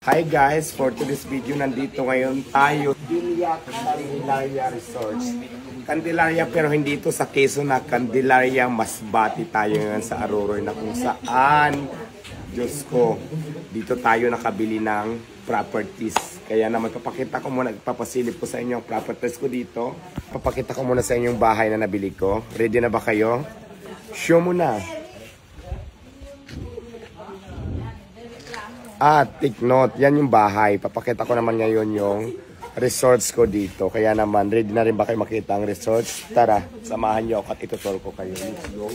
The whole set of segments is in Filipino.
Hi guys, for today's video, nandito ngayon tayo Villa Candelaria Resorts. Candelaria pero hindi ito sa Quezon na Candelaria, Masbate tayo ngayon sa Aroroy na kung saan, Diyos ko, dito tayo nakabili ng properties. Kaya naman papakita ko muna, papasilip ko sa inyo ang properties ko dito. Papakita ko muna sa inyo yung bahay na nabili ko. Ready na ba kayo? Show mo na. Take note, yan yung bahay. Papakita ko naman ngayon yung resorts ko dito. Kaya naman, ready na rin ba kayo makita ang resorts? Tara, samahan nyo ako at ituturo ko kayo. Let's go.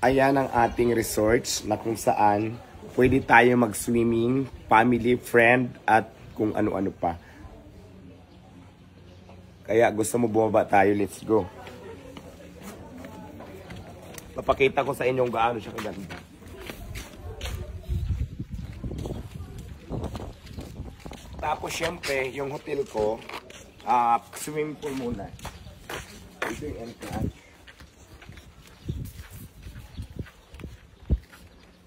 Ayan ang ating resorts na kung saan pwede tayo mag-swimming, family, friend, at kung ano-ano pa. Kaya gusto mo bumaba tayo, let's go. Papakita ko sa inyo kung gaano siya kaganda. Tapos syempre, yung hotel ko, swimming pool muna. Ito yung entrance.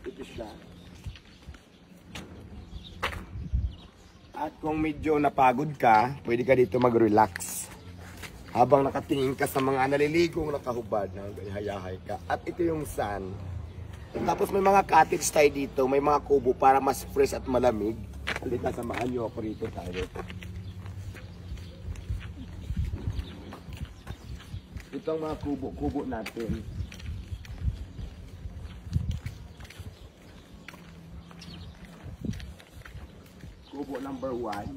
Ito siya. At kung medyo napagod ka, pwede ka dito mag-relax. Habang nakatingin ka sa mga naliligong nakahubad, hayahay ka. At ito yung sun. Tapos may mga cottage tayo dito, may mga kubo para mas fresh at malamig. Halika, samahan nyo ako rito tayo. Ito ang mga kubo natin. Kubo number 1.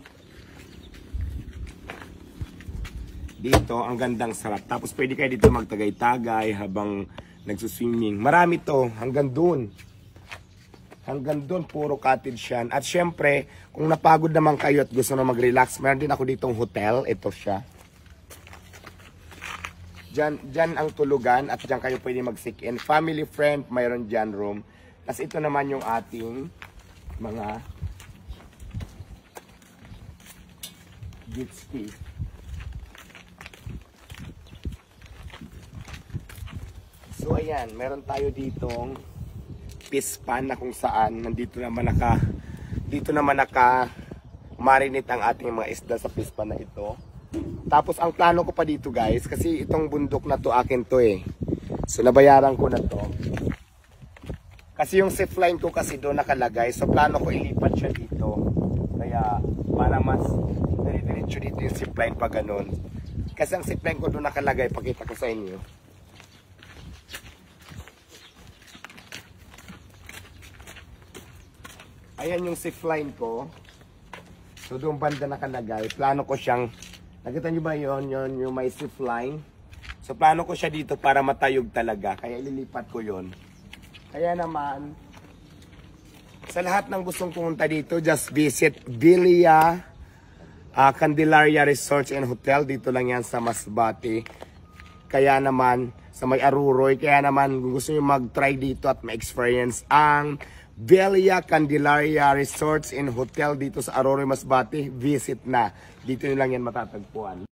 Dito, ang gandang sarap. Tapos pwede kayo dito magtagay-tagay habang nagsuswimming. Marami to, hanggang dun. Hanggang dun, puro cottage yan. At syempre, kung napagod naman kayo at gusto na mag-relax, meron din ako ditong hotel. Ito siya. Diyan ang tulugan at diyan kayo pwede mag-check-in. Family, friend, mayroon dyan room. Tapos ito naman yung ating mga jet ski. So ayan, meron tayo ditong pispan na kung saan dito naman naka marinate ang ating mga isda sa pispan na ito. Tapos ang plano ko pa dito guys, kasi itong bundok na to akin to eh. So nabayaran ko na to. Kasi yung zip line ko kasi doon nakalagay. So plano ko ilipat siya dito. Kaya para mas dire-diretso dito yung zip line pa ganun. Kasi ang zip line ko doon nakalagay, pakita ko sa inyo. Ayan yung zip line ko. So doon banda nakalagay. Plano ko siyang, nakita nyo ba yun? Yung may zip line. So plano ko siya dito para matayog talaga. Kaya ililipat ko yun. Kaya naman, sa lahat ng gustong pumunta dito, just visit Villa Candelaria Resorts and Hotel. Dito lang yan sa Masbate. Kaya naman, sa may Aroroy. Kaya naman, kung gusto nyo mag-try dito at ma-experience ang Villa Candelaria Resorts and Hotel dito sa Aroroy, Masbate, visit na. Dito nyo lang yan matatagpuan.